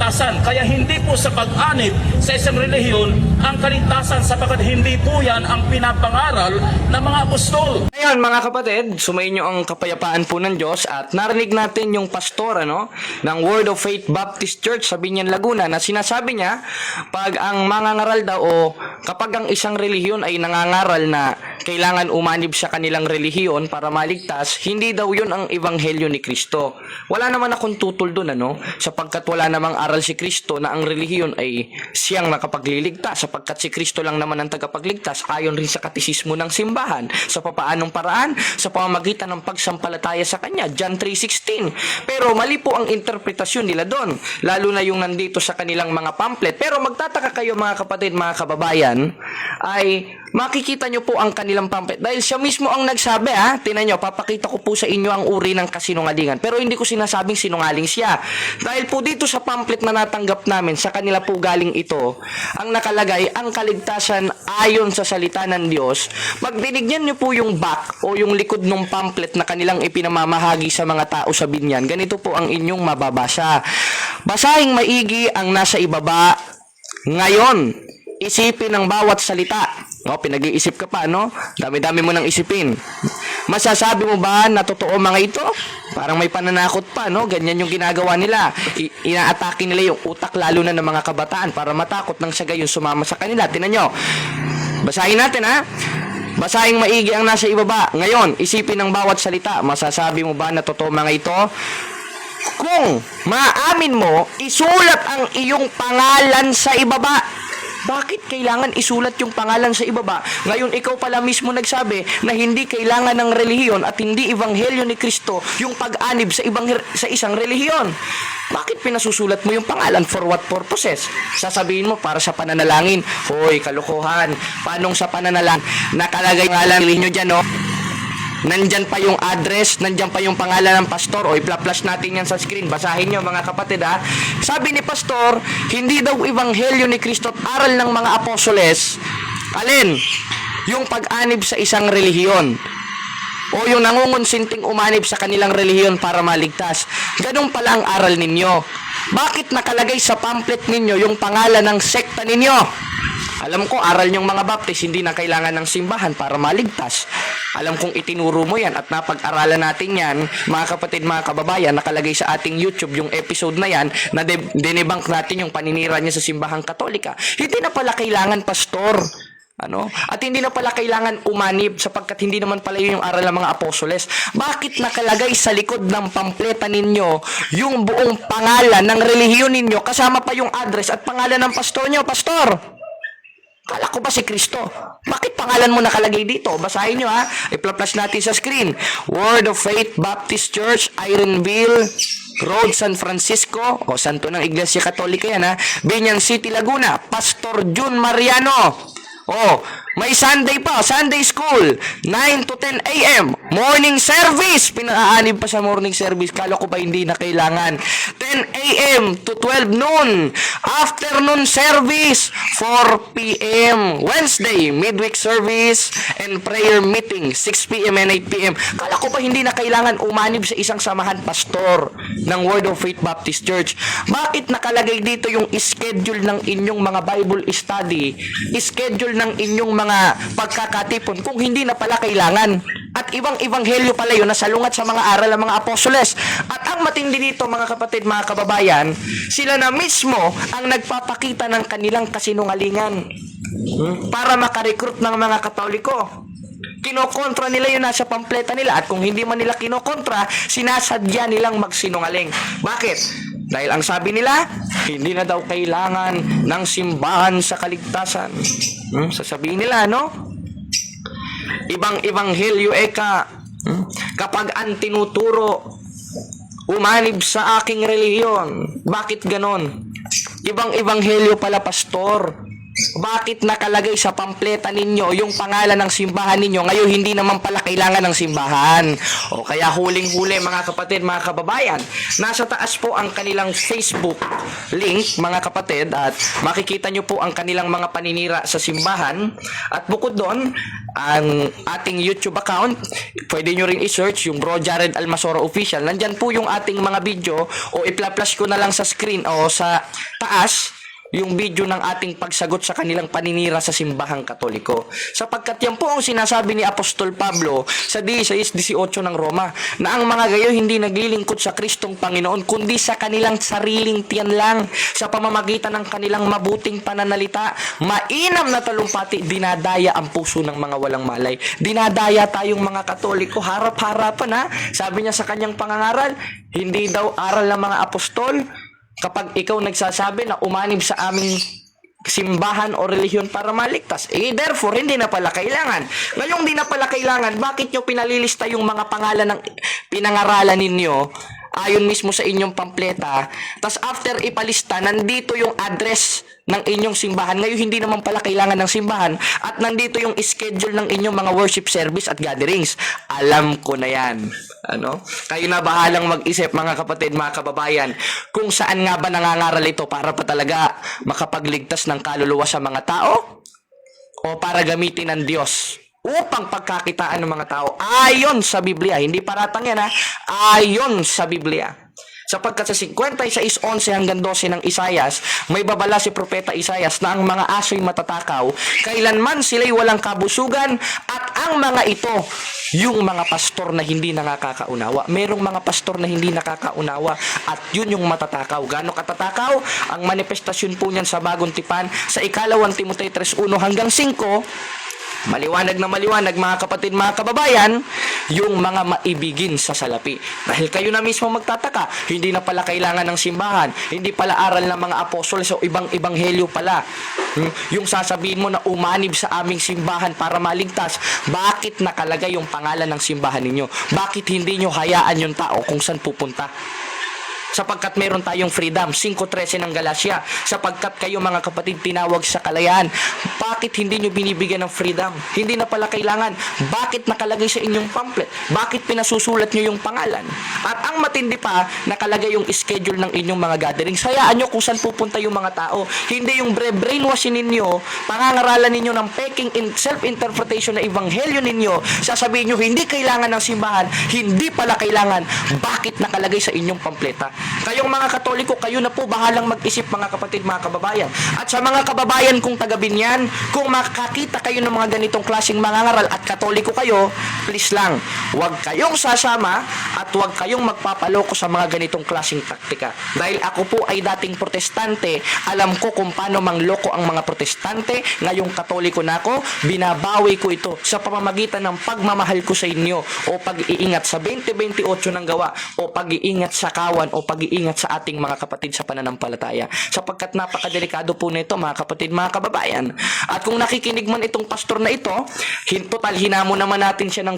kaligtasan. Kaya hindi po sa pag-anib sa isang relihiyon ang kaligtasan, sapagkat hindi po yan ang pinapangaral ng mga apostol. Ngayon mga kapatid, sumayin nyo ang kapayapaan po ng Diyos at narinig natin yung pastor ng Word of Faith Baptist Church sa Binyan, Laguna, na sinasabi niya pag ang mangangaral daw o kapag ang isang relihiyon ay nangangaral na kailangan umanib sa kanilang relihiyon para maligtas, hindi daw yun ang ebanghelyo ni Kristo. Wala naman akong tutol dun, sapagkat wala namang aral si Kristo na ang relihiyon ay siyang nakapagliligtas, sapagkat si Kristo lang naman ang tagapagligtas ayon rin sa katisismo ng simbahan. Sa papaanong paraan? Sa pamamagitan ng pagsampalataya sa Kanya, John 3:16. Pero mali po ang interpretasyon nila doon, lalo na yung nandito sa kanilang mga pamphlet. Pero magtataka kayo mga kapatid, mga kababayan, ay makikita nyo po ang kanilang pamphlet. Dahil siya mismo ang nagsabi, tinan nyo, papakita ko po sa inyo ang uri ng kasinungalingan. Pero hindi ko sinasabing sinungaling siya. Dahil po dito sa pamphlet na natanggap namin, sa kanila po galing ito, ang nakalagay, ang kaligtasan ayon sa salita ng Diyos. Magdinigyan nyo po yung back o yung likod ng pamphlet na kanilang ipinamamahagi sa mga tao sa binyan. Ganito po ang inyong mababasa. Basahing maigi ang nasa ibaba. Ngayon, isipin ang bawat salita. Pinag-iisip ka pa, Dami-dami mo nang isipin. Masasabi mo ba na totoo mga ito? Parang may pananakot pa, Ganyan yung ginagawa nila. Inaatake nila yung utak lalo na ng mga kabataan para matakot nang sa gayon sumama sa kanila. Tingnan nyo. Basahin natin, Basahing maigi ang nasa ibaba. Ngayon, isipin ang bawat salita. Masasabi mo ba na totoo mga ito? Kung maamin mo, isulat ang iyong pangalan sa ibaba. Bakit kailangan isulat yung pangalan sa ibaba? Ngayon, ikaw pala mismo nagsabi na hindi kailangan ng relihiyon at hindi ebanghelyo ni Kristo yung pag-anib sa isang relihiyon. Bakit pinasusulat mo yung pangalan? For what purposes? Sasabihin mo para sa pananalangin. Hoy, kalokohan. Paano sa pananalangin? Nakalagay pangalan ninyo dyan, Nandyan pa yung address, nandyan pa yung pangalan ng pastor. I-flash natin yan sa screen. Basahin nyo mga kapatid, Sabi ni pastor, hindi daw ebanghelyo ni Kristo at aral ng mga apostoles. Alin? Yung pag-anib sa isang relihiyon. O yung nangungonsinting umanib sa kanilang relihiyon para maligtas. Ganun pala ang aral ninyo. Bakit nakalagay sa pamphlet ninyo yung pangalan ng sekta ninyo? Alam ko, aral niyong mga Baptist, hindi na kailangan ng simbahan para maligtas. Alam kong itinuro mo yan at napag-aralan natin yan, mga kapatid, mga kababayan, nakalagay sa ating YouTube yung episode na yan, na dinebunk natin yung paninira niya sa simbahang Katolika. Hindi na pala kailangan, pastor. At hindi na pala kailangan umanib sapagkat hindi naman pala yun yung aral ng mga apostoles. Bakit nakalagay sa likod ng pampleta ninyo yung buong pangalan ng relihiyon ninyo kasama pa yung address at pangalan ng pastor nyo? Pastor! Kala ko ba si Kristo? Bakit pangalan mo nakalagay dito? Basahin nyo, I-flash natin sa screen. Word of Faith Baptist Church, Ironville Road, San Francisco. Santo ng Iglesia Katolika yan, Binyan City, Laguna. Pastor Jun Mariano. May Sunday pa, Sunday school, 9 to 10 a.m. Morning service, pinaaanib pa sa morning service. Kala ko ba hindi na kailangan? 10 a.m. to 12 noon. Afternoon service, 4 p.m. Wednesday, midweek service and prayer meeting, 6 p.m. and 8 p.m. Kala ko ba hindi na kailangan umanib sa isang samahan, pastor, ng Word of Faith Baptist Church? Bakit nakalagay dito yung schedule ng inyong mga Bible study, schedule ng inyong mga pagkakatipon kung hindi na pala kailangan? At ibang ebanghelyo pala yun na salungat sa mga aral ng mga apostoles. At ang matindi dito mga kapatid, mga kababayan, sila na mismo ang nagpapakita ng kanilang kasinungalingan para makarecruit ng mga Katoliko. Kinokontra nila yung nasa pampleta nila at kung hindi man nila kinokontra, sinasadya nilang magsinungaling. Bakit? Dahil ang sabi nila, hindi na daw kailangan ng simbahan sa kaligtasan. Sasabihin nila, Ibang ebanghelyo kapag ang tinuturo, umanib sa aking relihiyon. Bakit ganon? Ibang ebanghelyo pala, pastor. Bakit nakalagay sa pampleta ninyo yung pangalan ng simbahan ninyo, ngayon hindi naman pala kailangan ng simbahan? O kaya huling-huli mga kapatid, mga kababayan, nasa taas po ang kanilang Facebook link mga kapatid, at makikita nyo po ang kanilang mga paninira sa simbahan. At bukod doon, ang ating YouTube account, pwede nyo rin i-search yung Bro Jared Almasora Official. Nandyan po yung ating mga video, o ipla-flash ko na lang sa screen o sa taas yung video ng ating pagsagot sa kanilang paninira sa simbahang Katoliko. Sapagkat yan po ang sinasabi ni Apostol Pablo sa 16:18 ng Roma, na ang mga gayo hindi naglilingkod sa Kristong Panginoon, kundi sa kanilang sariling tiyan lang, sa pamamagitan ng kanilang mabuting pananalita. Mainam na talumpati, dinadaya ang puso ng mga walang malay. Dinadaya tayong mga Katoliko, harap-harapan ha. Sabi niya sa kanyang pangangaral, hindi daw aral ng mga apostol kapag ikaw nagsasabi na umanib sa aming simbahan o relihiyon para maligtas. Therefore, hindi na pala kailangan. Ngayong di na pala kailangan, bakit nyo pinalilista yung mga pangalan ng pinangaralan ninyo ayon mismo sa inyong pampleta? Tas after ipalista, nandito yung address ng inyong simbahan. Ngayon, hindi naman pala kailangan ng simbahan. At nandito yung schedule ng inyong mga worship service at gatherings. Alam ko na yan. Kayo na bahalang mag-isip mga kapatid, mga kababayan, kung saan nga ba nangangaral ito, para pa talaga makapagligtas ng kaluluwa sa mga tao o para gamitin ng Diyos upang pagkakitaan ng mga tao ayon sa Biblia. Hindi paratang yan ha, ayon sa Biblia. Sapagkat sa 56:11 hanggang 12 ng Isayas, may babala si Propeta Isayas na ang mga aso'y matatakaw, kailanman sila'y walang kabusugan, at ang mga ito, yung mga pastor na hindi nakakaunawa. Merong mga pastor na hindi nakakaunawa, at yun yung matatakaw. Gaano katatakaw? Ang manifestasyon po niyan sa Bagong Tipan, sa 2 Timoteo 3:1 hanggang 5, maliwanag na maliwanag mga kapatid, mga kababayan, yung mga maibigin sa salapi. Dahil kayo na mismo magtataka, hindi na pala kailangan ng simbahan, hindi pala aral ng mga apostoles o ibang ebanghelyo pala. Yung sasabihin mo na umanib sa aming simbahan para maligtas, bakit nakalagay yung pangalan ng simbahan ninyo? Bakit hindi nyo hayaan yung tao kung saan pupunta? Sapagkat meron tayong freedom. 5:13 ng Galacia. Sapagkat kayo mga kapatid tinawag sa kalayaan. Bakit hindi nyo binibigyan ng freedom? Hindi na pala kailangan. Bakit nakalagay sa inyong pamphlet? Bakit pinasusulat nyo yung pangalan? At ang matindi pa, nakalagay yung schedule ng inyong mga gatherings. Hayaan nyo kung saan pupunta yung mga tao. Hindi yung brainwashing ninyo, pangangaralan ninyo ng peking self-interpretation na ebanghelyo ninyo. Sasabihin nyo, hindi kailangan ng simbahan. Hindi pala kailangan. Bakit nakalagay sa inyong pampleta? Kayong mga Katoliko, kayo na po bahalang mag-isip mga kapatid, mga kababayan. At sa mga kababayan kong taga-Binyan, kung makakita kayo ng mga ganitong klaseng mangangaral at Katoliko kayo, please lang, huwag kayong sasama at huwag kayong magpapaloko sa mga ganitong klaseng taktika. Dahil ako po ay dating protestante, alam ko kung paano mangloko ang mga protestante. Ngayong Katoliko na ako, binabawi ko ito sa pamamagitan ng pagmamahal ko sa inyo, o pag-iingat sa 2028 ng gawa, o pag-iingat sa kawan, o pag-iingat sa ating mga kapatid sa pananampalataya. Sapagkat napakadelikado po nito mga kapatid, mga kababayan. At kung nakikinig man itong pastor na ito, total hinamo naman natin siya ng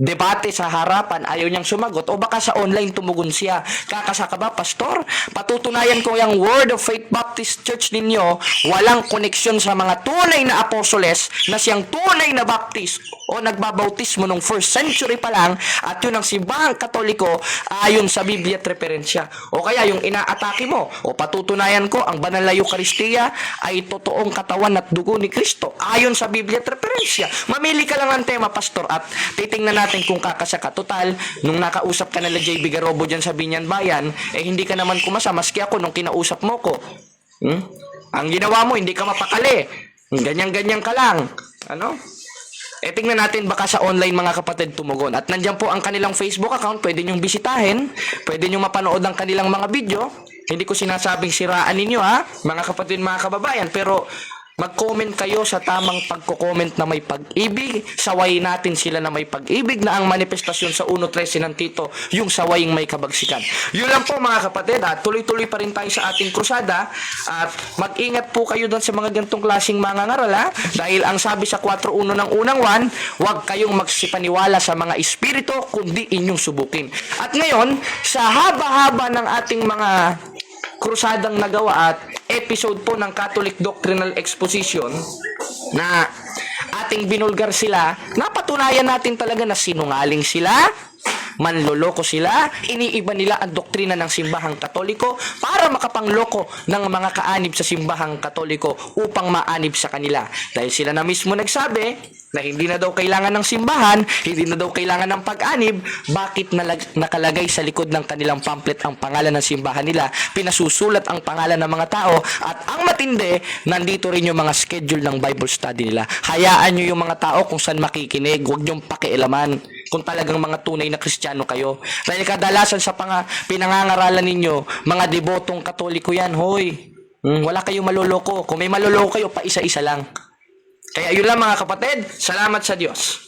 debate sa harapan, ayaw niyang sumagot, o baka sa online tumugon siya. Kakasaka ba, pastor? Patutunayan ko yung Word of Faith Baptist Church ninyo walang koneksyon sa mga tunay na apostoles na siyang tunay na baptist o nagbabautismo nung 1st century pa lang, at yun ang simbahang Katoliko ayon sa Biblia at referensya. O kaya yung inaatake mo, o patutunayan ko ang banal na Eucharistia ay totoong katawan at dugo ni Kristo ayon sa Biblia at referensya. Mamili ka lang ng tema, pastor, at titingnan natin kung kakasaka. Total, nung nakausap ka nila JB Garobo dyan sa Binyan Bayan, hindi ka naman kumasa, maski ako nung kinausap mo ko. Ang ginawa mo, hindi ka mapakali. Ganyan-ganyan ka lang. Tingnan natin baka sa online mga kapatid tumugon. At nandiyan po ang kanilang Facebook account, pwede nyong bisitahin, pwede nyong mapanood ang kanilang mga video. Hindi ko sinasabing siraan ninyo mga kapatid, mga kababayan, pero mag-comment kayo sa tamang pagko-comment na may pag-ibig. Sawayin natin sila na may pag-ibig, na ang manifestasyon sa 1:13 ng Tito, yung sawaying may kabagsikan. Yun lang po mga kapatid, tuloy-tuloy pa rin tayo sa ating krusada, at mag-ingat po kayo doon sa mga ganitong klaseng mangangaral, dahil ang sabi sa 4:1 ng unang 1, huwag kayong magsipaniwala sa mga espiritu, kundi inyong subukin. At ngayon, sa haba-haba ng ating mga krusadang nagawa at episode po ng Catholic Doctrinal Exposition na ating binulgar sila, napatunayan natin talaga na sinungaling sila, manloloko sila, iniiba nila ang doktrina ng simbahang Katoliko para makapangloko ng mga kaanib sa simbahang Katoliko upang maanib sa kanila. Dahil sila na mismo nagsabi na hindi na daw kailangan ng simbahan, hindi na daw kailangan ng pag-anib, bakit nakalagay sa likod ng kanilang pamphlet ang pangalan ng simbahan nila, pinasusulat ang pangalan ng mga tao, at ang matindi, nandito rin yung mga schedule ng Bible study nila. Hayaan nyo yung mga tao kung saan makikinig, huwag nyong pakialaman kung talagang mga tunay na Kristiyano kayo. Dahil kadalasan sa pinangangaralan ninyo, mga debotong Katoliko yan, hoy. Wala kayong maloloko. Kung may maloloko kayo, pa isa-isa lang. Kaya yun lang mga kapatid, salamat sa Diyos.